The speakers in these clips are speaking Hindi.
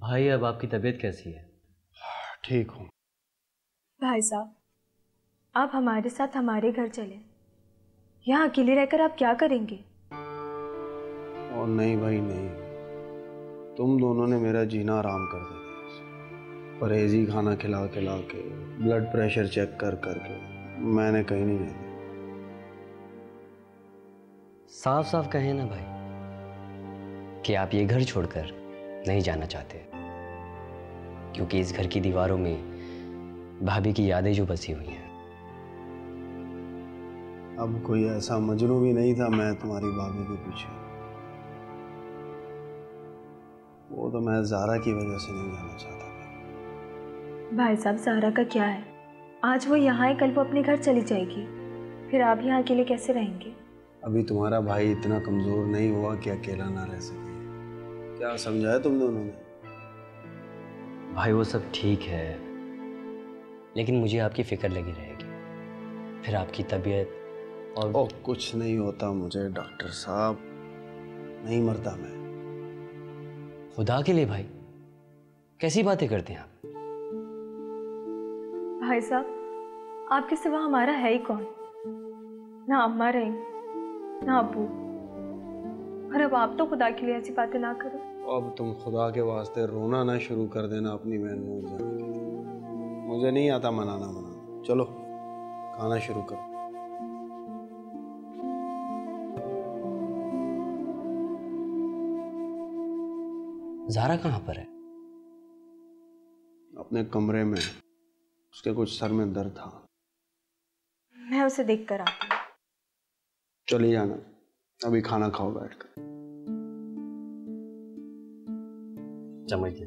भाई अब आपकी तबीयत कैसी है? ठीक हूँ। भाई साहब, आप हमारे साथ हमारे घर चले। यहाँ अकेले रहकर आप क्या करेंगे? और नहीं भाई नहीं, तुम दोनों ने मेरा जीना आराम कर दिया। परहेजी खाना खिला खिला के, ब्लड प्रेशर चेक कर करके मैंने कहीं नहीं जाना। साफ साफ कहें ना भाई कि आप ये घर छोड़कर नहीं जाना चाहते, क्योंकि इस घर की दीवारों में भाभी की यादें जो बसी हुई हैं। अब कोई ऐसा मजनू भी नहीं था मैं तुम्हारी भाभी के पीछे। वो तो मैं ज़ारा की वजह से नहीं जाना चाहता। भाई साहब, ज़ारा का क्या है? आज वो यहाँ है, कल वो अपने घर चली जाएगी, फिर आप यहाँ अकेले कैसे रहेंगे? अभी तुम्हारा भाई इतना कमज़ोर नहीं हुआ कि अकेला ना रह सके। क्या समझाया तुम दोनों ने? भाई वो सब ठीक है, लेकिन मुझे आपकी फिक्र लगी रहेगी। फिर आपकी तबीयत और कुछ नहीं होता मुझे डॉक्टर साहब, नहीं मरता मैं। खुदा के लिए भाई, कैसी बातें करते हैं आप? भाई साहब, आपके सिवा हमारा है ही कौन? ना अम्मा रहेंगी, ना अब्बू। और अब आप तो खुदा के लिए ऐसी बातें ना करो। अब तुम खुदा के वास्ते रोना ना शुरू कर देना अपनी बहन नूरजहां के लिए। मुझे नहीं आता मनाना। चलो खाना शुरू करो। ज़ारा कहाँ पर है? अपने कमरे में, उसके कुछ सर में दर्द था। मैं उसे देख कर आती हूँ। चली जाना, अभी खाना खाओ बैठकर। समझ गया।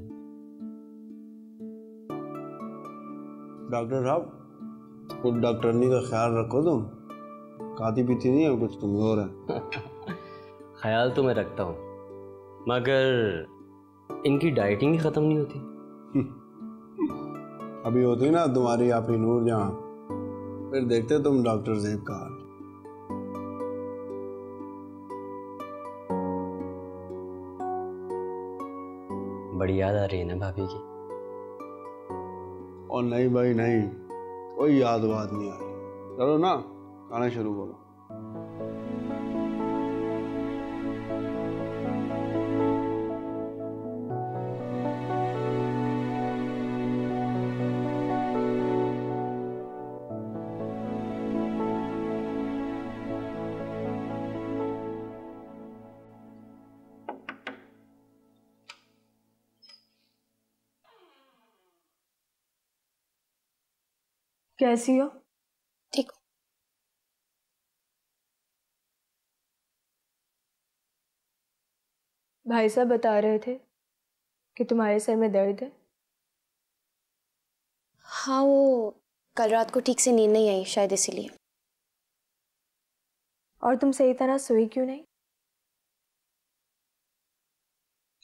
डॉक्टर साहब, कुछ डॉक्टरनी का ख्याल रखो तुम। खाती पीती नहीं है, कुछ कमजोर है। ख्याल तो मैं रखता हूँ, मगर इनकी डाइटिंग ही खत्म नहीं होती। अभी होती ना तुम्हारी आप ही नूरजहां, फिर देखते तुम डॉक्टर ज़ेब का हाल। बड़ी याद आ रही है ना भाभी की? और नहीं भाई नहीं, कोई याद बात नहीं आ रही। चलो ना खाना शुरू करो। कैसी हो? ठीक हो? भाई साहब बता रहे थे कि तुम्हारे सर में दर्द है। हाँ, वो कल रात को ठीक से नींद नहीं आई, शायद इसीलिए। और तुम सही तरह सोई क्यों नहीं?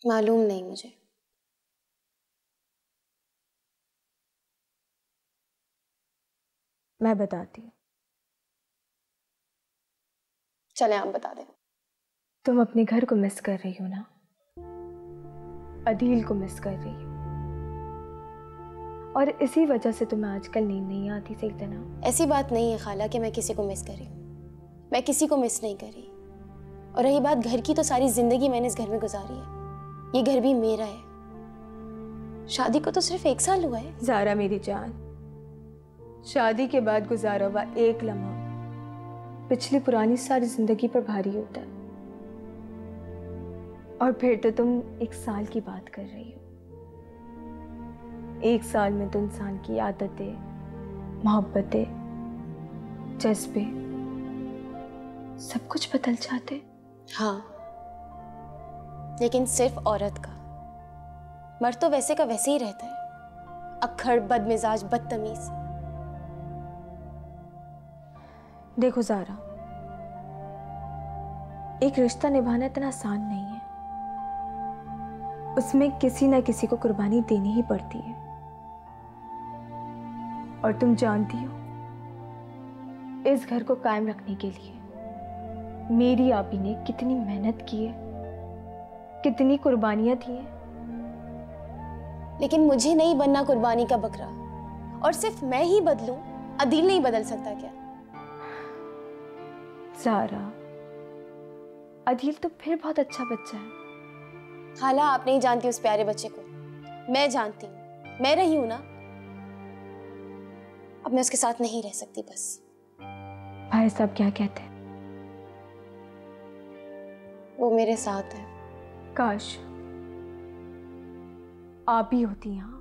मालूम नहीं मुझे। मैं बताती हूँ। चले आप बता दें। तुम अपने घर को मिस कर रही हो ना? अदील को मिस कर रही हो, और इसी वजह से तुम्हें आजकल नींद नहीं आती सही तरह। ऐसी बात नहीं है खाला कि मैं किसी को मिस कर रही हूँ। मैं किसी को मिस नहीं कर रही। और रही बात घर की, तो सारी जिंदगी मैंने इस घर में गुजारी है। ये घर भी मेरा है। शादी को तो सिर्फ 1 साल हुआ है। ज़ारा मेरी जान, शादी के बाद गुजारा हुआ एक लम्हा पिछली पुरानी सारी जिंदगी पर भारी होता है। और फिर तो तुम 1 साल की बात कर रही हो। 1 साल में तो इंसान की आदतें, मोहब्बतें, जज्बे सब कुछ बदल जाते। हाँ, लेकिन सिर्फ औरत का। मर्द तो वैसे का वैसे ही रहता है, अक्खड़, बदमिजाज, बदतमीज। देखो ज़ारा, एक रिश्ता निभाना इतना आसान नहीं है। उसमें किसी ना किसी को कुर्बानी देनी ही पड़ती है। और तुम जानती हो, इस घर को कायम रखने के लिए मेरी आपी ने कितनी मेहनत की है, कितनी कुर्बानियां दी हैं। लेकिन मुझे नहीं बनना कुर्बानी का बकरा। और सिर्फ मैं ही बदलूं, अदील नहीं बदल सकता क्या? ज़ारा, अदील तो फिर बहुत अच्छा बच्चा है। खाला, आप नहीं जानती उस प्यारे बच्चे को। मैं जानती हूँ, मैं रही हूं ना। अब मैं उसके साथ नहीं रह सकती बस। भाई साहब क्या कहते हैं? वो मेरे साथ है। काश आप भी होती यहाँ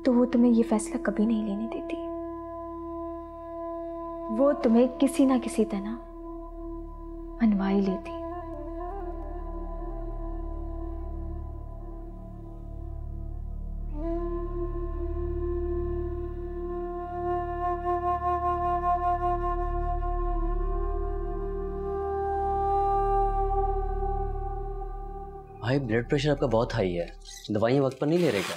तो वो तुम्हें ये फैसला कभी नहीं लेने देती। वो तुम्हें किसी ना किसी तरह मनवा ही लेती। भाई ब्लड प्रेशर आपका बहुत हाई है, दवाइयाँ वक्त पर नहीं ले रहे क्या?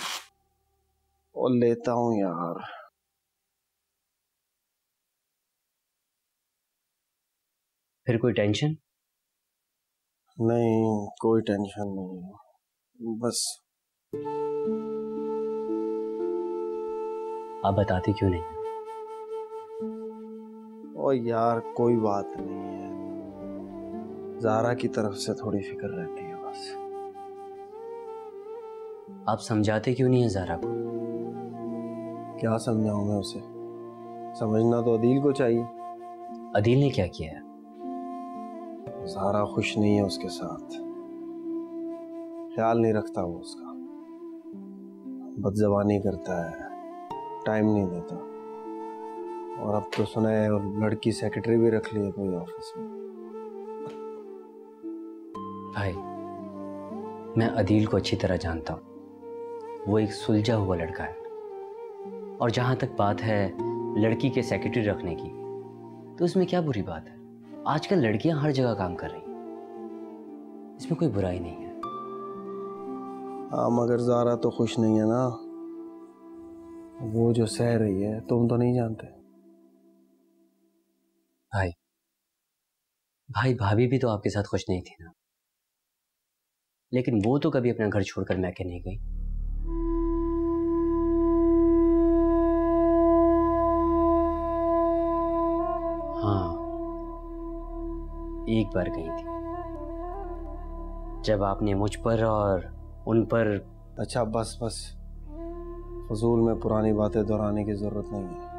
और लेता हूँ यार। फिर कोई टेंशन? नहीं, कोई टेंशन नहीं है, बस। आप बताते क्यों नहीं? और यार कोई बात नहीं है, ज़ारा की तरफ से थोड़ी फिक्र रहती है बस। आप समझाते क्यों नहीं है ज़ारा को? क्या समझाऊं मैं उसे? समझना तो अदील को चाहिए। अदील ने क्या किया है? ज़ारा खुश नहीं है उसके साथ, ख्याल नहीं रखता वो उसका, बदज़बानी करता है, टाइम नहीं देता। और अब तो सुना है और लड़की सेक्रेटरी भी रख ली है कोई ऑफिस में। भाई मैं अदील को अच्छी तरह जानता हूँ, वो एक सुलझा हुआ लड़का है। और जहाँ तक बात है लड़की के सेक्रेटरी रखने की, तो इसमें क्या बुरी बात है? आजकल लड़कियां हर जगह काम कर रही हैं, इसमें कोई बुराई नहीं है। हाँ, मगर ज़ारा तो खुश नहीं है ना, वो जो सह रही है तुम तो नहीं जानते। भाई भाभी भी तो आपके साथ खुश नहीं थी ना, लेकिन वो तो कभी अपना घर छोड़कर मैके नहीं गई। हाँ, एक बार गई थी, जब आपने मुझ पर और उन पर। अच्छा बस बस, फजूल में पुरानी बातें दोहराने की जरूरत नहीं है।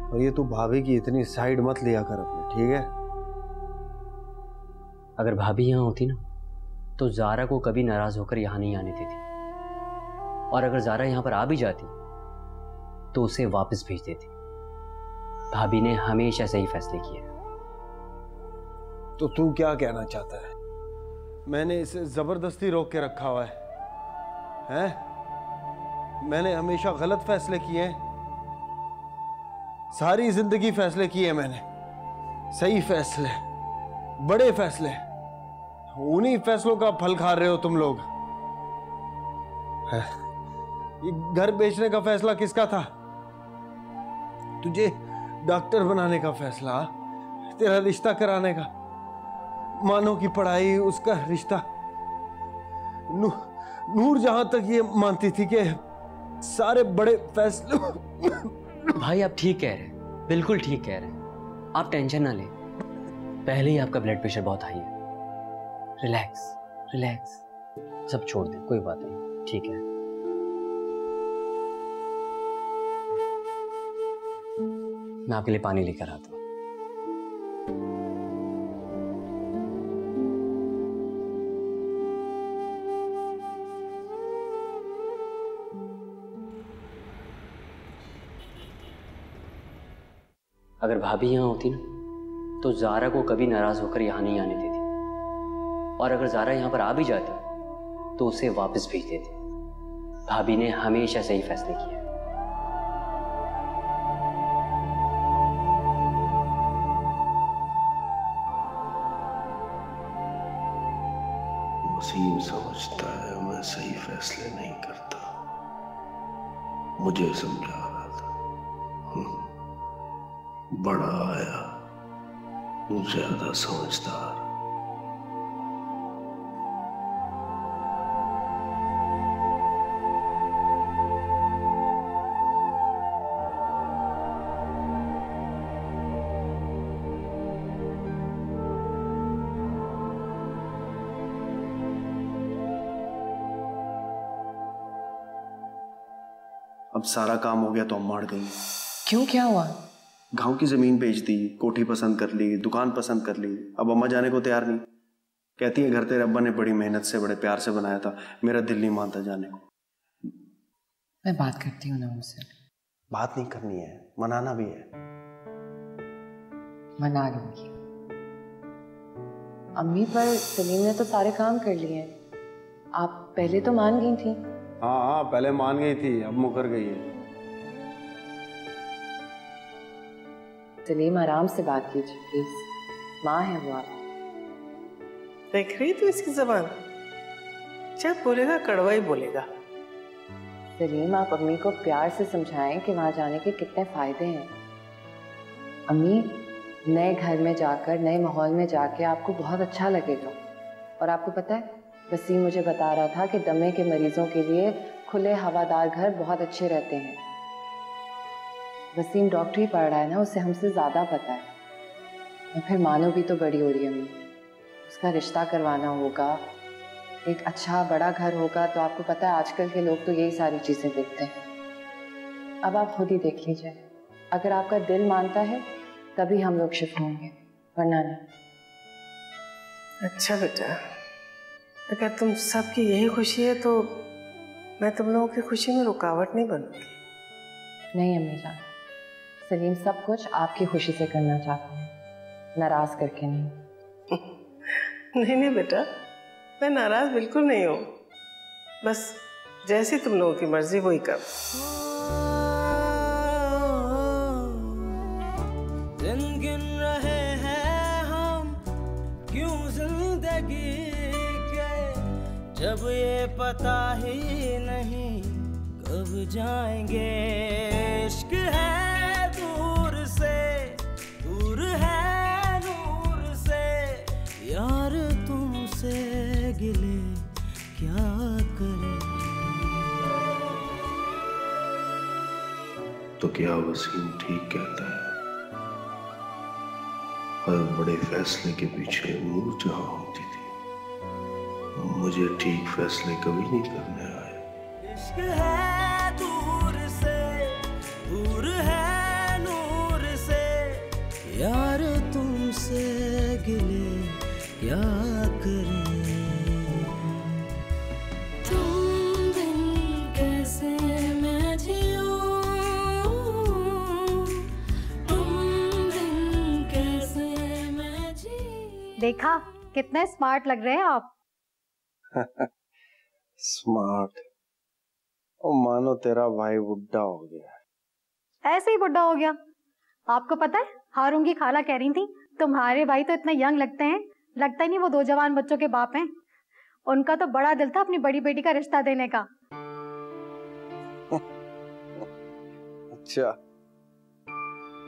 और ये तू भाभी की इतनी साइड मत लिया कर अपने, ठीक है? अगर भाभी यहाँ होती ना तो ज़ारा को कभी नाराज होकर यहाँ नहीं आने देती, और अगर ज़ारा यहाँ पर आ भी जाती तो उसे वापस भेज देती। भाभी ने हमेशा सही फैसले किए। तो तू क्या कहना चाहता है? मैंने इसे जबरदस्ती रोक के रखा हुआ है, हैं? मैंने हमेशा गलत फैसले किए हैं, सारी जिंदगी फैसले किए मैंने, सही फैसले, बड़े फैसले। उन्हीं फैसलों का फल खा रहे हो तुम लोग। ये घर बेचने का फैसला किसका था? तुझे डॉक्टर बनाने का फैसला, तेरा रिश्ता कराने का, मानो की पढ़ाई, उसका रिश्ता। नूर जहां तक ये मानती थी कि सारे बड़े फैसले। भाई आप ठीक कह रहे हैं, बिल्कुल ठीक कह रहे हैं। आप टेंशन ना लें, पहले ही आपका ब्लड प्रेशर बहुत हाई है। रिलैक्स रिलैक्स, सब छोड़ दें, कोई बात नहीं, ठीक है। मैं आपके लिए पानी लेकर आता हूं। अगर भाभी यहाँ होती ना तो ज़ारा को कभी नाराज होकर यहाँ नहीं आने देती, और अगर ज़ारा यहाँ पर आ भी जाती तो उसे वापस भेज देती। भाभी ने हमेशा सही फैसले किए। वसीम समझता है मैं सही फैसले नहीं करता, मुझे समझा रहा था। बड़ा आया, ज्यादा समझदार। अब सारा काम हो गया तो अम्मा अड़ गई। क्यों, क्या हुआ? गांव की जमीन बेच दी, कोठी पसंद कर ली, दुकान पसंद कर ली। अब अम्मा जाने को तैयार नहीं। कहती है घर तेरे अब्बा ने बड़ी मेहनत से बड़े प्यार से बनाया था, मेरा दिल नहीं मानता जाने को। मैं बात करती हूँ ना उनसे। बात नहीं करनी है, मनाना भी है। मना लूंगी अम्मी, पर सलीम ने तो सारे काम कर लिए हैं। आप पहले तो मान गई थी। हाँ, पहले मान गई थी, अब मुकर गई है। सलीम आराम से बात कीजिए प्लीज, माँ है वो आप। देख रही तू इसकी जबान, जब बोलेगा कड़वा ही बोलेगा। सलीम, आप अम्मी को प्यार से समझाएं कि वहां जाने के कितने फायदे हैं। अम्मी, नए घर में जाकर, नए माहौल में जाके आपको बहुत अच्छा लगेगा। और आपको पता है, वसीम मुझे बता रहा था कि दमे के मरीजों के लिए खुले हवादार घर बहुत अच्छे रहते हैं। वसीम डॉक्टरी पढ़ रहा है ना, उसे हमसे ज़्यादा पता है। और फिर मानो भी तो बड़ी हो रही है अम्मी, उसका रिश्ता करवाना होगा, एक अच्छा बड़ा घर होगा। तो आपको पता है आजकल के लोग तो यही सारी चीज़ें देखते हैं। अब आप खुद ही देख लीजिए, अगर आपका दिल मानता है तभी हम लोग शिफ्ट होंगे, वरना नहीं। अच्छा बेटा, अगर तुम सबकी यही खुशी है तो मैं तुम लोगों की खुशी में रुकावट नहीं बनूंगी। नहीं अम्मी जान, सलीम सब कुछ आपकी खुशी से करना चाहता है, नाराज करके नहीं। नहीं नहीं बेटा, मैं नाराज बिल्कुल नहीं हूँ, बस जैसी तुम लोगों की मर्जी वही कर। दिन गिन रहे हैं हम क्यों जिंदगी के, जब ये पता ही नहीं कब जाएंगे। इश्क है दूर से, दूर है नूर से, यार तुमसे गिले क्या करे। तो क्या वसीम ठीक कहता है? हर बड़े फैसले के पीछे नूर जहां होती थी, मुझे ठीक फैसले कभी नहीं करने आए। इश्क है दूर से, दूर है नूर से, यार तुमसे गिले क्या करें। तुम बिन कैसे मैं जीऊं, तुम बिन कैसे मैं जी। देखा कितने स्मार्ट लग रहे हैं आप। स्मार्ट? ओ मानो तेरा भाई बुढ़ा हो गया। ऐसे ही बुढ़ा हो गया। आपको पता है, हारून की खाला कह रही थी तुम्हारे भाई तो इतने यंग लगते हैं, लगता ही नहीं वो 2 जवान बच्चों के बाप हैं। उनका तो बड़ा दिल था अपनी बड़ी बेटी का रिश्ता देने का। अच्छा,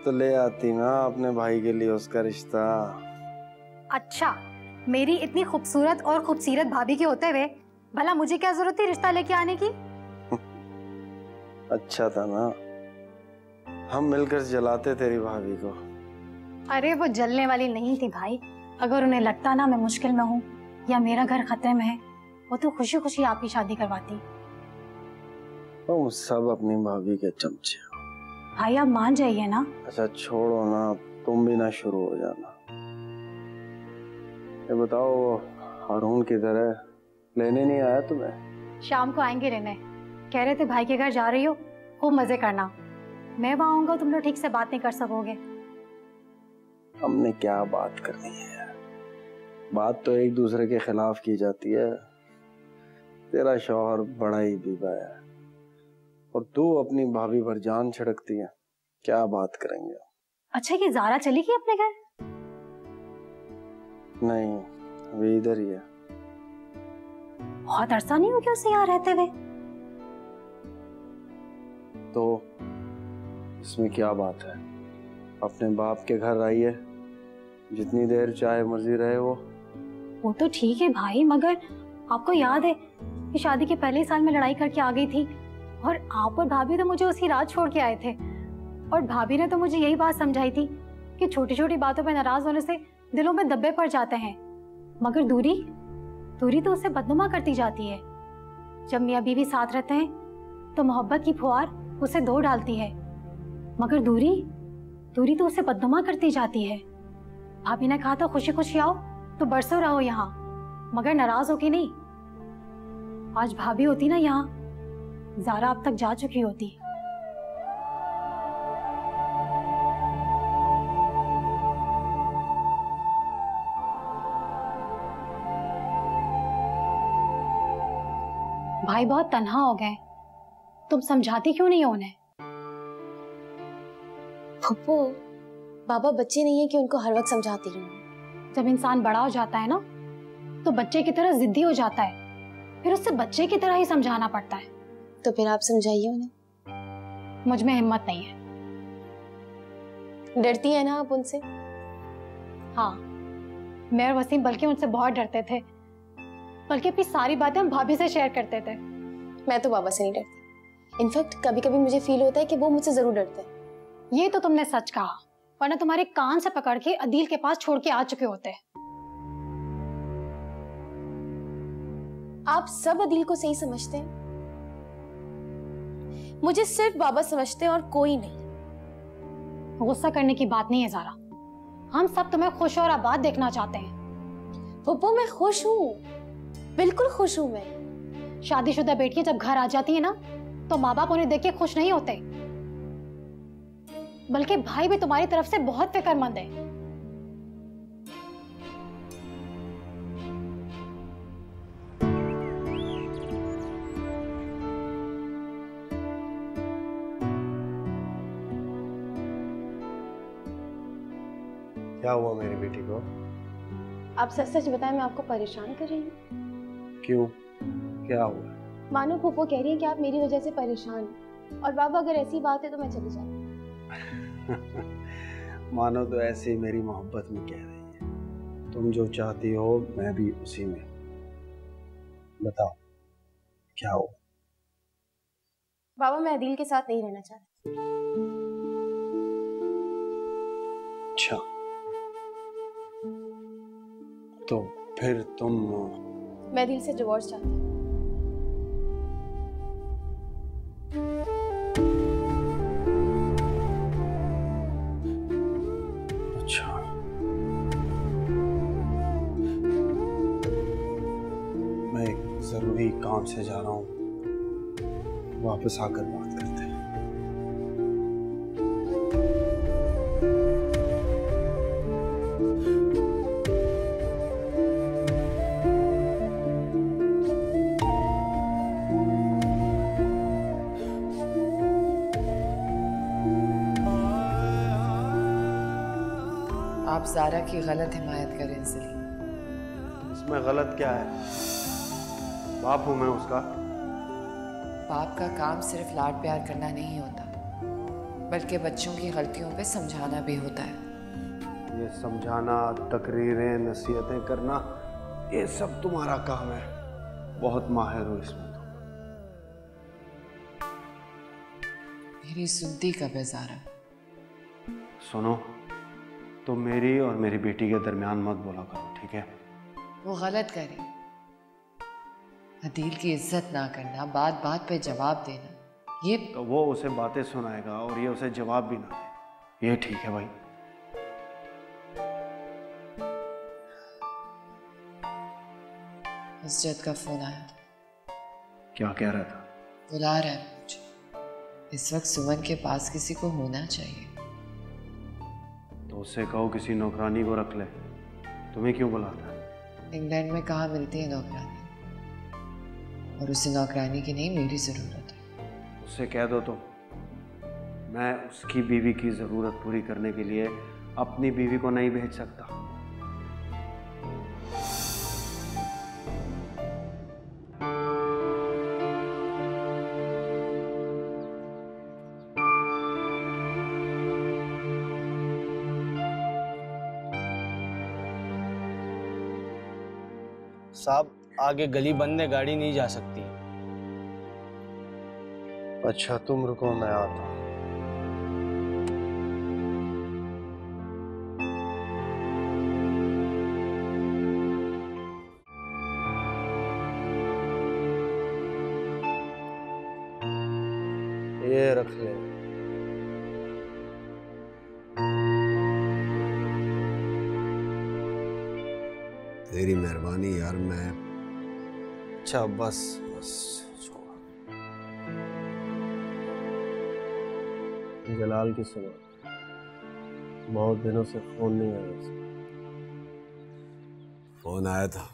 तो ले आती ना अपने भाई के लिए उसका रिश्ता। अच्छा, मेरी इतनी खूबसूरत और खूबसूरत भाभी के होते हुए भला मुझे क्या जरूरत थी रिश्ता लेके आने की। अच्छा था ना, हम मिलकर जलाते तेरी भाभी को। अरे वो जलने वाली नहीं थी भाई। अगर उन्हें लगता ना मैं मुश्किल में हूँ या मेरा घर खतरे में है, वो तो खुशी खुशी आपकी शादी करवाती। तुम सब अपनी भाभी के चमचे हो। भाई आप मान जाइए ना। अच्छा छोड़ो ना, तुम भी ना शुरू हो जाना। ये बताओ, हारून की तरह लेने नहीं आया तुम्हें? शाम को आएंगे लेने। कह रहे थे भाई के घर जा रही हो, खूब मजे करना। मैं वहां आऊंगा, तुम लोग ठीक से बात नहीं कर सकोगे। हमने क्या बात करनी है, बात तो एक दूसरे के खिलाफ की जाती है। तेरा शौहर बड़ा ही बीबा है और तू अपनी भाभी पर जान छिड़कती है, क्या बात करेंगे। अच्छा, ये ज़ारा चली गई अपने घर? नहीं, अभी इधर ही है। बहुत अरसा नहीं हो गया उसे यहाँ रहते हुए। तो इसमें क्या बात है, अपने बाप के घर आई है, जितनी देर चाहे मर्जी रहे वो तो ठीक है भाई, मगर आपको याद है कि शादी के पहले साल में लड़ाई करके आ गई थी और आप और भाभी तो मुझे उसी रात छोड़ के आए थे। और भाभी ने तो मुझे यही बात समझाई थी कि छोटी छोटी बातों पर नाराज होने से दिलों में दब्बे पड़ जाते हैं, मगर दूरी तो उसे बदनुमा करती जाती है। जब मियां बीवी साथ रहते हैं तो मोहब्बत की फुहार उसे धो डालती है, मगर दूरी दूरी तो उसे बदनुमा करती जाती है। भाभी ने कहा था खुशी खुशी आओ तो बरसों रहो यहाँ, मगर नाराज होके नहीं। आज भाभी होती ना यहाँ, ज़ारा अब तक जा चुकी होती। भाई बहुत तन्हा हो गए, तुम समझाती क्यों नहीं हो उन्हें? फुप्पो, बाबा बच्चे नहीं है कि उनको हर वक्त समझाती रहूं। जब इंसान बड़ा हो जाता है ना, तो बच्चे की तरह जिद्दी हो जाता है, फिर उससे बच्चे की तरह ही समझाना पड़ता है। तो फिर आप समझाइए उन्हें। मुझ में हिम्मत नहीं है। डरती है ना आप उनसे? हाँ, मैं और वसीम बल्कि उनसे बहुत डरते थे, बल्कि अपनी सारी बातें हम भाभी से शेयर करते थे। मैं तो बाबा से नहीं डरती। इनफैक्ट कभी कभी मुझे फील होता है कि वो मुझसे जरूर डरते हैं। ये तो तुमने सच कहा, वरना तुम्हारे कान से पकड़ के अदील के पास छोड़ के आ चुके होते। आप सब अदील को सही समझते हैं। मुझे सिर्फ बाबा समझते हैं और कोई नहीं। गुस्सा करने की बात नहीं है ज़ारा, हम सब तुम्हें खुश और आबाद देखना चाहते हैं। पप्पू, मैं खुश हूँ, बिल्कुल खुश हूँ मैं। शादीशुदा बेटियां जब घर आ जाती है ना, तो माँ बाप उन्हें देख के खुश नहीं होते, बल्कि भाई भी तुम्हारी तरफ से बहुत फिक्रमंद है। क्या हुआ मेरी बेटी को? आप सच सच बताएं, मैं आपको परेशान कर रही हूँ? क्यों, क्या हुआ? मानो फूफो कह रही है कि आप मेरी वजह से परेशान हैं, और बाबा अगर ऐसी बात है तो मैं चली जाऊँ। मानो तो ऐसे ही मेरी मोहब्बत में कह रही है। तुम जो चाहती हो मैं भी उसी में। बताओ क्या हुआ? बाबा, मैं अदील के साथ नहीं रहना चाहती। अच्छा, तो फिर तुम? मैं अदील से डिवोर्स चाहती हूँ। अच्छा, मैं एक जरूरी काम से जा रहा हूँ, वापस आकर बात करते हैं। आप ज़ारा की गलत हिमायत करें सलीम। इसमें गलत क्या है? बाप हूं मैं उसका। बाप का काम सिर्फ लाड प्यार करना नहीं होता, बल्कि बच्चों की गलतियों पे समझाना भी होता है। ये समझाना, तकरीरें, नसीहतें करना, ये सब तुम्हारा काम है। बहुत माहिर हो इसमें तुम। मेरी सुनती कब है ज़ारा? सुनो, तुम मेरी और मेरी बेटी के दरमियान मत बोला करो, ठीक है? वो गलत करे। अदील की इज्जत ना करना, बात बात पे जवाब देना, ये तो वो उसे बातें सुनाएगा और ये उसे जवाब भी ना दे, ये ठीक है भाई? इज्जत का फोन आया। क्या कह रहा था? बुला रहा है मुझे। इस वक्त सुमन के पास किसी को होना चाहिए। तो उससे कहो किसी नौकरानी को रख ले। तुम्हें क्यों बुलाता है? इंग्लैंड में कहाँ मिलती है नौकरानी, और उसे नौकरानी की नहीं मेरी ज़रूरत है। उससे कह दो तो मैं उसकी बीवी की ज़रूरत पूरी करने के लिए अपनी बीवी को नहीं भेज सकता। साहब, आगे गली बंद है, गाड़ी नहीं जा सकती। अच्छा, तुम रुको, मैं आता हूँ। ये रख ले। तेरी मेहरबानी यार। मैं अच्छा बस बस छोड़। जलाल की सुनो, बहुत दिनों से फोन नहीं आया इसका। फोन आया था,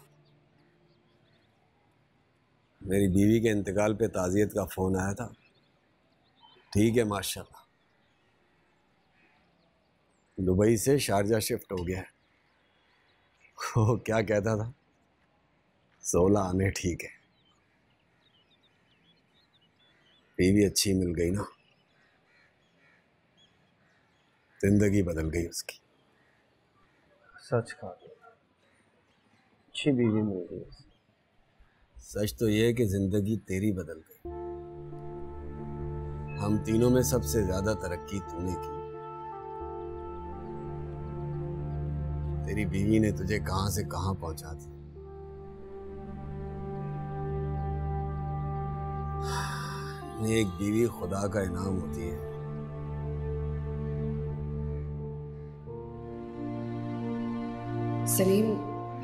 मेरी बीवी के इंतकाल पे ताज़ियत का फोन आया था। ठीक है माशाल्लाह, दुबई से शारजा शिफ्ट हो गया है। वो क्या कहता था, 16 आने ठीक है। बीवी अच्छी मिल गई ना, जिंदगी बदल गई उसकी। सच कहा, अच्छी बीवी मिल गई। सच तो ये है कि जिंदगी तेरी बदल गई। हम तीनों में सबसे ज्यादा तरक्की तूने की। तेरी बीवी ने तुझे कहां से कहां पहुंचा दिया। एक बीवी खुदा का इनाम होती है। सलीम,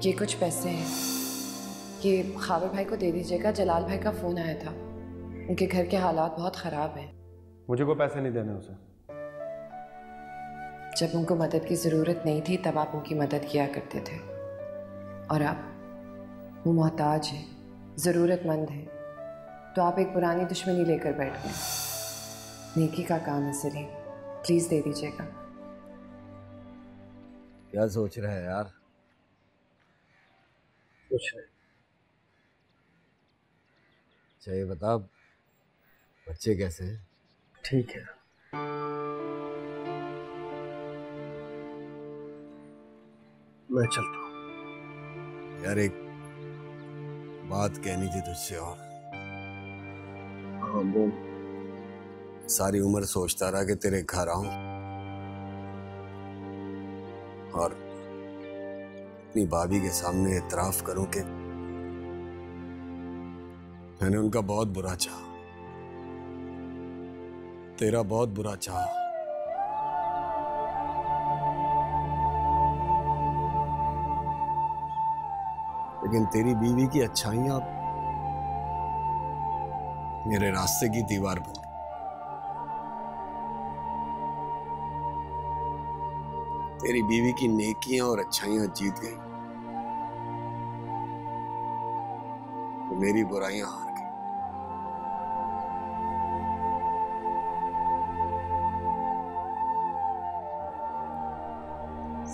ये कुछ पैसे हैं, ये खावर भाई को दे दीजिएगा। जलाल भाई का फ़ोन आया था, उनके घर के हालात बहुत ख़राब हैं। मुझे कोई पैसे नहीं देने उसे। जब उनको मदद की ज़रूरत नहीं थी तब आप उनकी मदद किया करते थे, और अब वो मोहताज है, ज़रूरतमंद है, तो आप एक पुरानी दुश्मनी लेकर बैठ गए। नेकी का काम है सलीम, प्लीज़ दे दीजिएगा। क्या सोच रहा है यार? कुछ नहीं। अच्छा ये बता, बच्चे कैसे हैं? ठीक है। मैं चलता हूँ। यार एक बात कहनी थी तुझसे। और हाँ बोल। सारी उम्र सोचता रहा कि तेरे घर आऊं और अपनी भाभी के सामने एतराफ करूं कि मैंने उनका बहुत बुरा चाहा, तेरा बहुत बुरा चाहा। लेकिन तेरी बीवी की अच्छाइयां मेरे रास्ते की दीवार बन गई। तेरी बीवी की नेकियां और अच्छाइयां जीत गई, तो मेरी बुराइयां हार गई।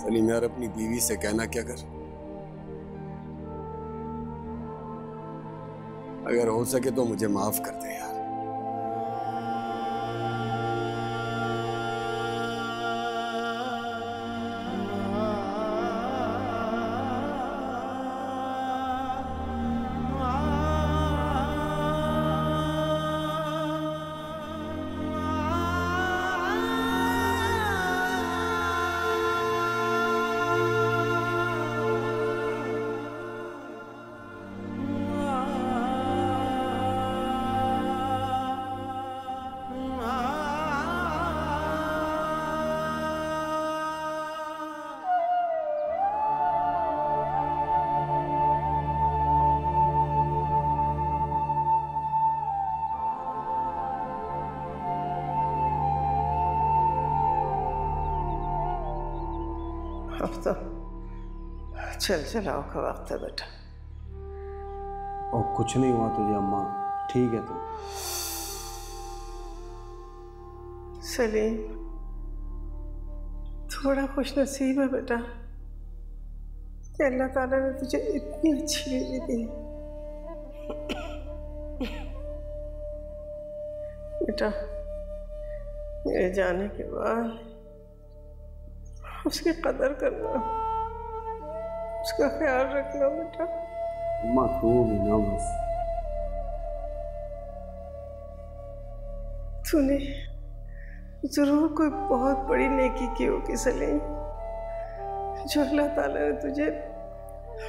सलीम यार, अपनी बीवी से कहना क्या कर, अगर हो सके तो मुझे माफ कर दे यार। अब तो चल चलाओ का वक्त है बेटा। और कुछ नहीं हुआ तुझे अम्मा, ठीक है तू? सलीम थोड़ा खुश नसीब है बेटा कि अल्लाह ताला ने तुझे इतनी अच्छी बीवी दी। बेटा मेरे जाने के बाद उसकी कदर करना, उसका ख्याल रखना बेटा। अम्मा तू भी ना बस। तूने जरूर कोई बहुत बड़ी नेकी की होगी सलीम, जो अल्लाह ताला ने तुझे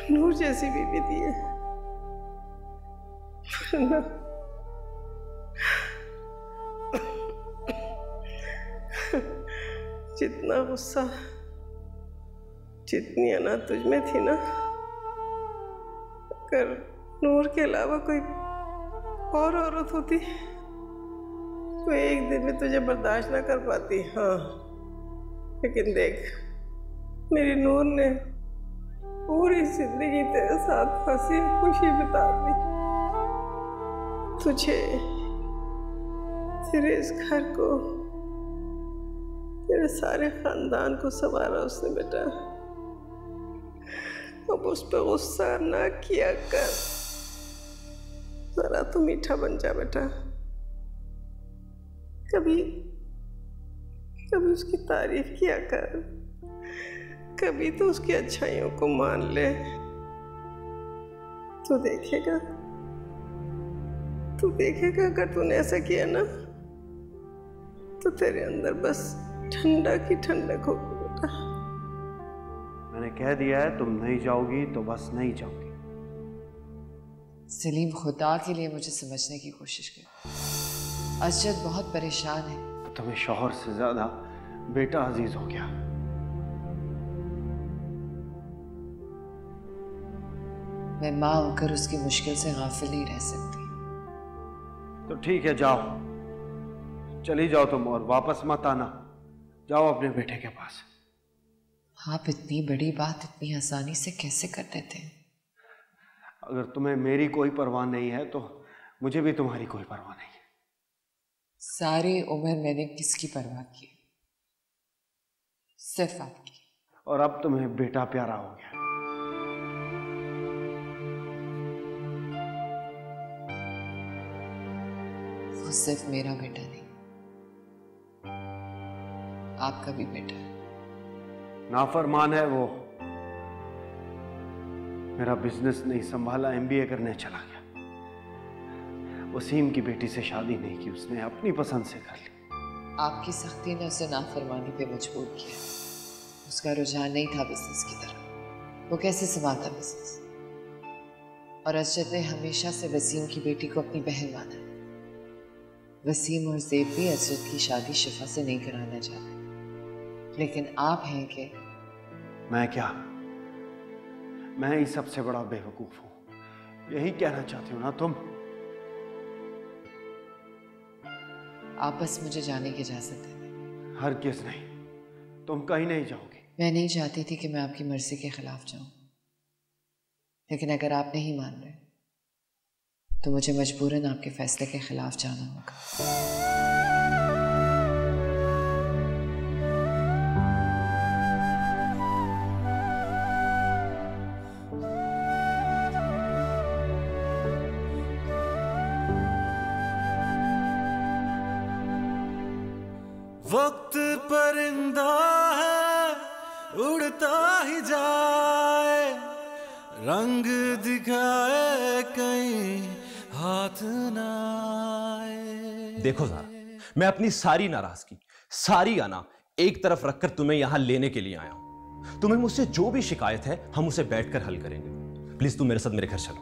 नूर जैसी बीवी दी है। जितना गुस्सा, जितनी अना तुझ में थी ना, अगर नूर के अलावा कोई और औरत होती तो एक दिन में तुझे बर्दाश्त ना कर पाती। हाँ, लेकिन देख, मेरी नूर ने पूरी जिंदगी तेरे साथ हंसी खुशी बिता दी। तुझे, तेरे इस घर को, तेरे सारे खानदान को संवारा उसने बेटा। अब उस पर गुस्सा ना किया कर, जरा तो मीठा बन जा बेटा। कभी कभी उसकी तारीफ किया कर, कभी तो उसकी अच्छाइयों को मान ले। तू देखेगा अगर तूने ऐसा किया ना तो तेरे अंदर बस ठंडक ही ठंडक होगी बेटा। मैंने कह दिया है, तुम नहीं जाओगी तो बस नहीं जाओगी। सलीम, खुदा के लिए मुझे समझने की कोशिश कर। अजद बहुत परेशान है। तुम्हें शौहर से ज्यादा बेटा अजीज हो गया। मैं माँ होकर उसकी मुश्किल से गाफिल नहीं रह सकती। तो ठीक है, जाओ, चली जाओ तुम, और वापस मत आना। जाओ अपने बेटे के पास। आप इतनी बड़ी बात इतनी आसानी से कैसे कर देते हैं? अगर तुम्हें मेरी कोई परवाह नहीं है तो मुझे भी तुम्हारी कोई परवाह नहीं है। सारी उम्र मैंने किसकी परवाह की? सिर्फ आपकी। और अब तुम्हें बेटा प्यारा हो गया। वो सिर्फ मेरा बेटा नहीं, आपका भी बेटा है। नाफरमान है वो। मेरा बिजनेस नहीं संभाला, MBA करने चला गया। वसीम की बेटी से शादी नहीं की, उसने अपनी पसंद से कर ली। आपकी सख्ती ने उसे नाफरमानी पे मजबूर किया। उसका रुझान नहीं था बिजनेस की तरफ। वो कैसे संभालता बिजनेस? और अजद ने हमेशा से वसीम की बेटी को अपनी बहन माना। वसीम और ज़ेब भी अजद की शादी शिफा से नहीं कराना चाहते, लेकिन आप हैं कि मैं क्या, मैं ही सबसे बड़ा बेवकूफ हूं। यही कहना चाहती हो ना तुम? आप बस मुझे जाने की इजाजत दें। हरगिज़ नहीं, तुम कहीं नहीं जाओगी। मैं नहीं चाहती थी कि मैं आपकी मर्जी के खिलाफ जाऊं, लेकिन अगर आप नहीं मान रहे तो मुझे मजबूरन आपके फैसले के खिलाफ जाना होगा। वक्त परिंदा है, उड़ता ही जाए, रंग दिखाए कहीं हाथ ना आए। देखो ज़रा, मैं अपनी सारी नाराजगी, सारी आना एक तरफ रखकर तुम्हें यहां लेने के लिए आया हूं। तुम्हें मुझसे जो भी शिकायत है हम उसे बैठकर हल करेंगे। प्लीज तुम मेरे साथ मेरे घर चलो।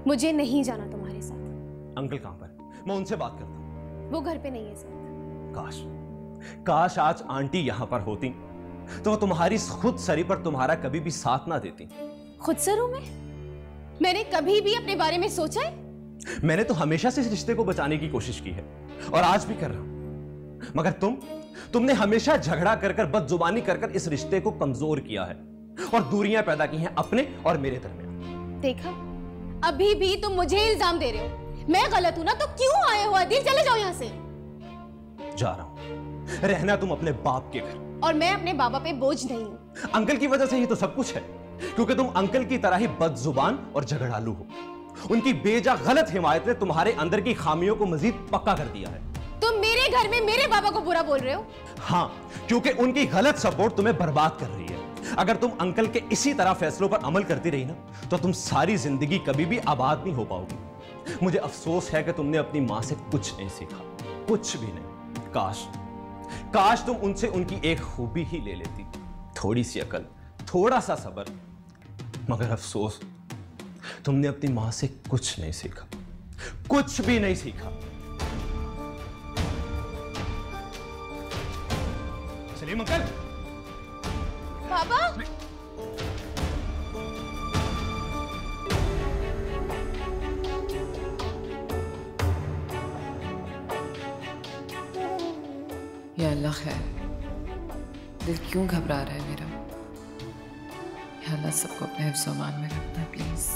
मुझे नहीं जाना तुम्हारे साथ। अंकल कहां पर? मैं उनसे बात करता हूं। वो घर पे नहीं है सर। काश आज आंटी यहां पर होती तो वो तुम्हारी खुद सरी पर तुम्हारा कभी भी साथ ना देती। खुद सरू में? मैंने कभी भी अपने बारे में सोचा है? मैंने तो हमेशा से इस रिश्ते को बचाने की कोशिश की है और आज भी कर रहा हूं, मगर तुमने हमेशा झगड़ा कर कर, बदजुबानी कर कर इस रिश्ते को कमजोर किया है और दूरियां पैदा की हैं अपने और मेरे दरमियान। देखा, अभी भी तुम मुझे इल्जाम दे रहे हो। मैं गलत हूं ना, तो क्यों आए हो आदिल? चले जाओ यहां से। जा रहा हूं। रहना तुम अपने बाप के घर। और मैं अपने बाबा पे बोझ नहीं हूं। अंकल की वजह से ही तो सब कुछ है, क्योंकि तुम अंकल की तरह ही बदजुबान और झगड़ालू हो। उनकी बेजा गलत हिमायत ने तुम्हारे अंदर की खामियों को मजीद पक्का कर दिया है। तुम मेरे घर में मेरे बाबा को बुरा बोल रहे हो? हाँ, क्योंकि उनकी गलत सपोर्ट तुम्हें बर्बाद कर रही है। अगर तुम अंकल के इसी तरह फैसलों पर अमल करती रही ना, तो तुम सारी जिंदगी कभी भी आबाद नहीं हो पाओगी। मुझे अफसोस है कि तुमने अपनी मां से कुछ नहीं सीखा, कुछ भी नहीं। काश तुम उनसे उनकी एक खूबी ही ले लेती, थोड़ी सी अकल, थोड़ा सा सब्र। मगर अफसोस, तुमने अपनी मां से कुछ नहीं सीखा, कुछ भी नहीं सीखा। सलीम अंकल। पापा या अल्लाह खैर, दिल क्यों घबरा रहा है मेरा। या अल्लाह सबको अपने हिफ्ज़ अमान में रखना प्लीज।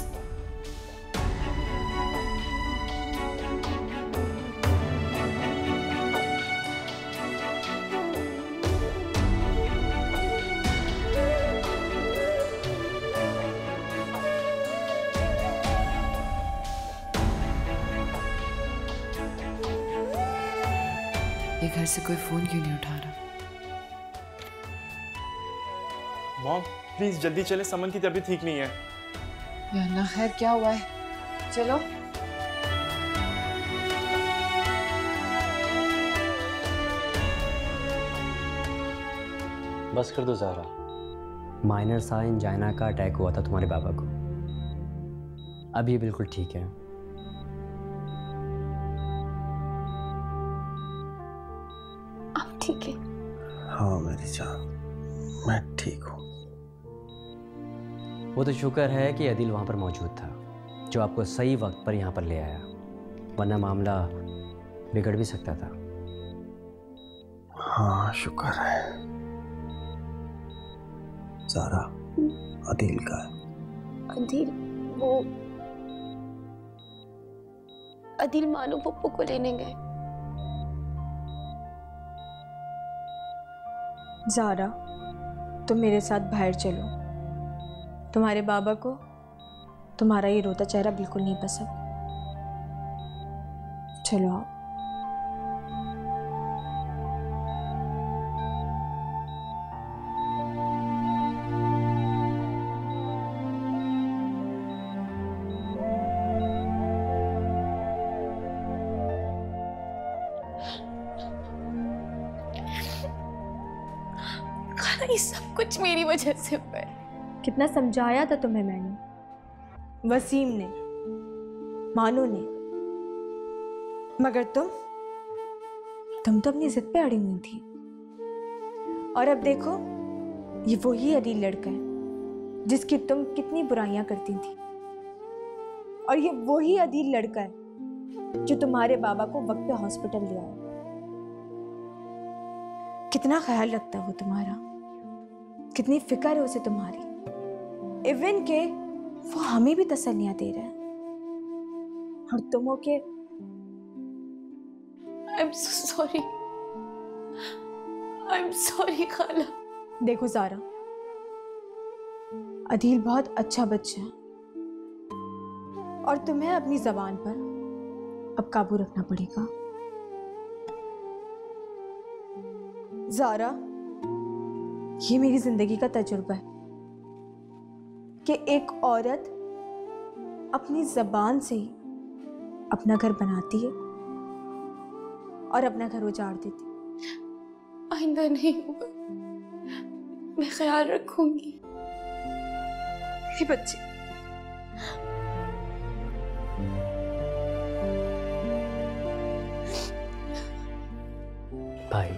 ये घर से कोई फोन क्यों नहीं उठा रहा? मॉम प्लीज जल्दी चले, समन की तबीयत ठीक नहीं है। या अल्लाह खैर, क्या हुआ है? चलो। बस कर दो ज़ारा। माइनर सा एंजाइना का अटैक हुआ था तुम्हारे बाबा को, अब ये बिल्कुल ठीक है। आप ठीक है? हाँ मेरी जान, मैं ठीक हूँ। वो तो शुक्र है कि अदिल वहाँ पर मौजूद था, जो आपको सही वक्त पर यहाँ पर ले आया, वरना मामला बिगड़ भी सकता था। हाँ शुक्र है। ज़ारा, अदिल का है? अदिल, वो अदिल मानो पप्पू को लेने गए। ज़ारा, तुम मेरे साथ बाहर चलो। तुम्हारे बाबा को तुम्हारा ये रोता चेहरा बिल्कुल नहीं पसंद। चलो आओ। ये सब कुछ मेरी वजह से हुआ है। कितना समझाया था तुम्हें मैंने, वसीम ने, मानो ने, मगर तुम तो अपनी जिद पे अड़ी हुई थी। और अब देखो, ये वही अदील लड़का है जिसकी तुम कितनी बुराइयां करती थी, और ये वही अदील लड़का है जो तुम्हारे बाबा को वक्त पे हॉस्पिटल ले आया। कितना ख्याल रखता है वो तुम्हारा, कितनी फिक्र है उसे तुम्हारी। इवन के वो हमें भी तसल्लियां दे रहा है, और तुम हो के I'm so sorry. I'm sorry खाला। देखो ज़ारा, अदील बहुत अच्छा बच्चा है, और तुम्हें अपनी जबान पर अब काबू रखना पड़ेगा। ज़ारा, ये मेरी जिंदगी का तजुर्बा है कि एक औरत अपनी जबान से ही अपना घर बनाती है और अपना घर उजाड़ देती। आइंदा नहीं होगा, मैं ख्याल रखूंगी। मेरे बच्चे, भाई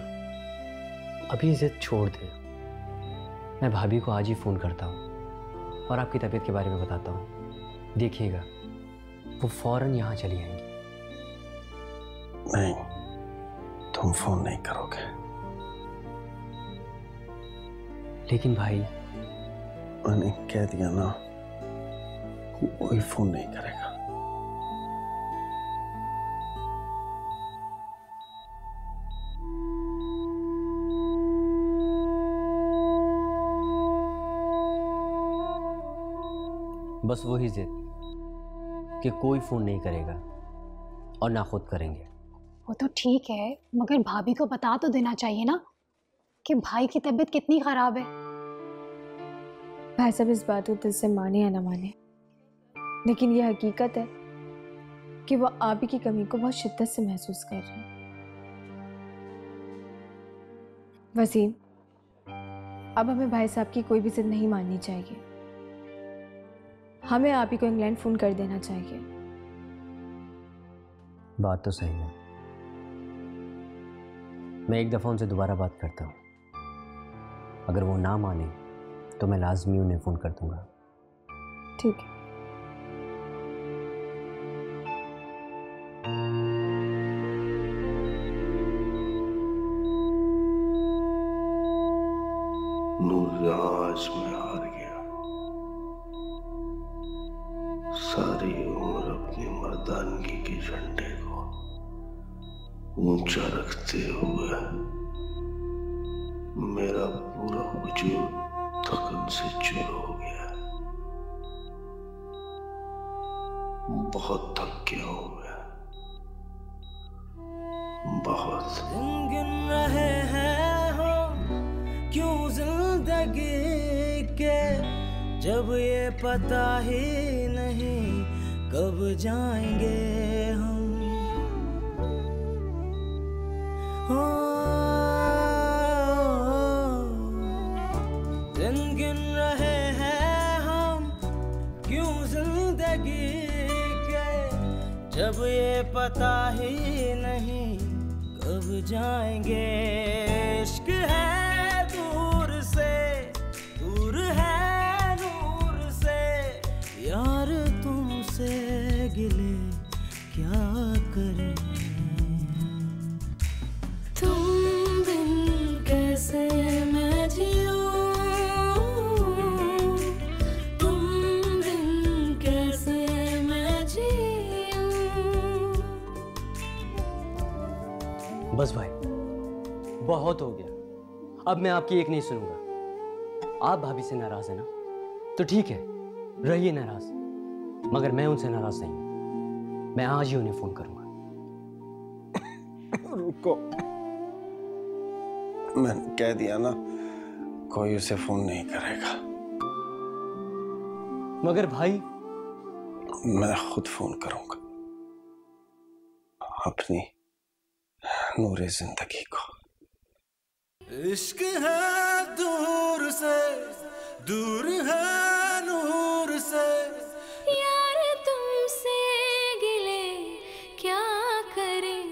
अभी जिद छोड़ दे। मैं भाभी को आज ही फ़ोन करता हूँ और आपकी तबीयत के बारे में बताता हूँ। देखिएगा, वो फौरन यहाँ चली आएंगी। नहीं, तुम फोन नहीं करोगे। लेकिन भाई, मैंने कह दिया ना, कोई फोन नहीं करेगा। बस वही जिद कि कोई फोन नहीं करेगा और ना खुद करेंगे। वो तो ठीक है, मगर भाभी को बता तो देना चाहिए ना कि भाई की तबीयत कितनी खराब है। भाई साहब इस बात को दिल से माने या ना माने, लेकिन यह हकीकत है कि वो आप ही की कमी को बहुत शिद्दत से महसूस कर रहे हैं। वसीम, अब हमें भाई साहब की कोई भी जिद नहीं माननी चाहिए। हमें आप ही को इंग्लैंड फोन कर देना चाहिए। बात तो सही है, मैं एक दफ़ा उनसे दोबारा बात करता हूँ, अगर वो ना माने तो मैं लाजमी उन्हें फ़ोन कर दूंगा। ठीक है। आज मैं हार गया। सारी उम्र अपनी मर्दानगी के झंडे को ऊंचा रखते हुए मेरा पूरा वजूद थकन से चूर हो गया। बहुत थक गया हूं मैं, बहुत। दिन गिन रहे हैं हम क्यों जिंदगी के, जब ये पता ही नहीं कब जाएंगे हम। दिन गिन रहे हैं हम क्यों जिंदगी के, जब ये पता ही नहीं कब जाएंगे। इश्क है दूर से, दूर है नूर से, यार तुमसे गिले क्या करें। तुम बिन कैसे मैं जीऊं, तुम बिन कैसे मैं जीऊं। बस भाई, बहुत हो गया। अब मैं आपकी एक नहीं सुनूंगा। आप भाभी से नाराज है ना, तो ठीक है, रहिए नाराज, मगर मैं उनसे नाराज नहीं हूं। मैं आज ही उन्हें फोन करूंगा। रुको, मैंने कह दिया ना, कोई उसे फोन नहीं करेगा। मगर भाई, मैं खुद फोन करूंगा अपनी नूरे जिंदगी को। इश्क है दूर से, दूर है नूर से, यार तुमसे गिले क्या करें।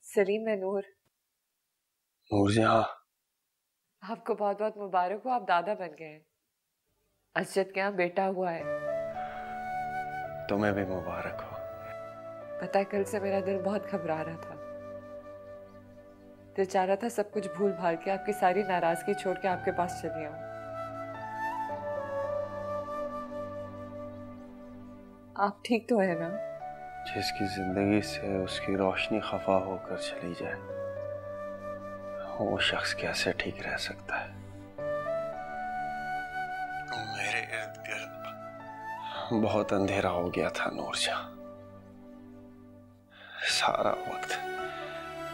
सलीम, मैं नूर। नूरजहां, आपको बहुत बहुत मुबारक हो, आप दादा बन गए हैं। असजद के यहाँ बेटा हुआ है। तुम्हें भी मुबारक हो। पता है, कल से मेरा दिल बहुत घबरा रहा था। दिल चाह रहा था सब कुछ भूल भाल के आपकी सारी नाराजगी छोड़ के आपके पास चली आऊं। आप ठीक तो है ना? जिसकी जिंदगी से उसकी रोशनी खफा होकर चली जाए, वो शख्स कैसे ठीक रह सकता है? मेरे इर्द गिर्द बहुत अंधेरा हो गया था नूरजहां। सारा वक्त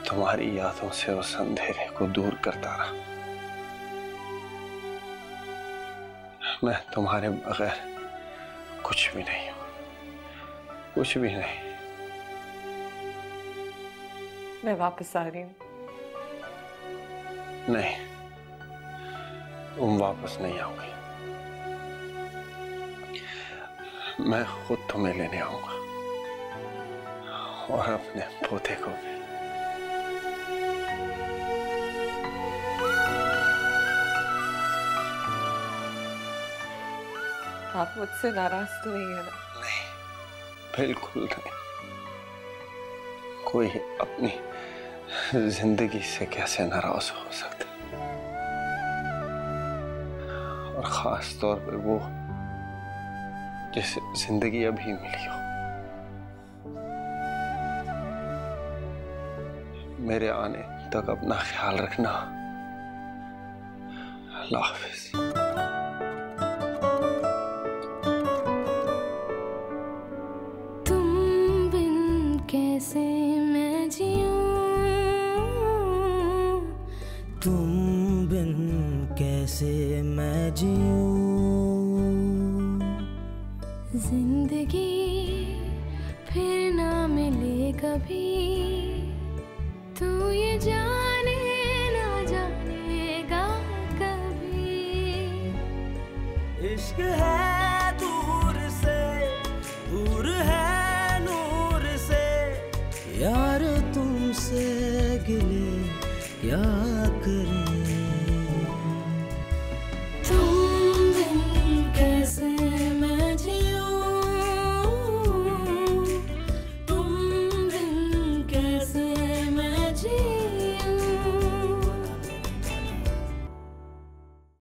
तुम्हारी यादों से उस अंधेरे को दूर करता रहा। मैं तुम्हारे बगैर कुछ भी नहीं हूं, कुछ भी नहीं। मैं वापस आ रही हूँ। नहीं, तुम वापस नहीं आओगे। मैं खुद तुम्हें लेने आऊंगा, और अपने पोते को भी। आप मुझसे नाराज तो नहीं है ना? नहीं, बिल्कुल नहीं। कोई अपनी जिंदगी से कैसे नाराज हो सकता, और खास तौर पे वो जिसे जिंदगी अभी मिली हो। मेरे आने तक अपना ख्याल रखना। अल्लाह हाफिज। तुम बिन कैसे मैं जीऊं, तुम कैसे मैं जीऊं। जिंदगी फिर ना मिले कभी, तू ये जाने ना जानेगा कभी। इश्क है दूर से, दूर है नूर से, यार तुमसे गिले क्या करें।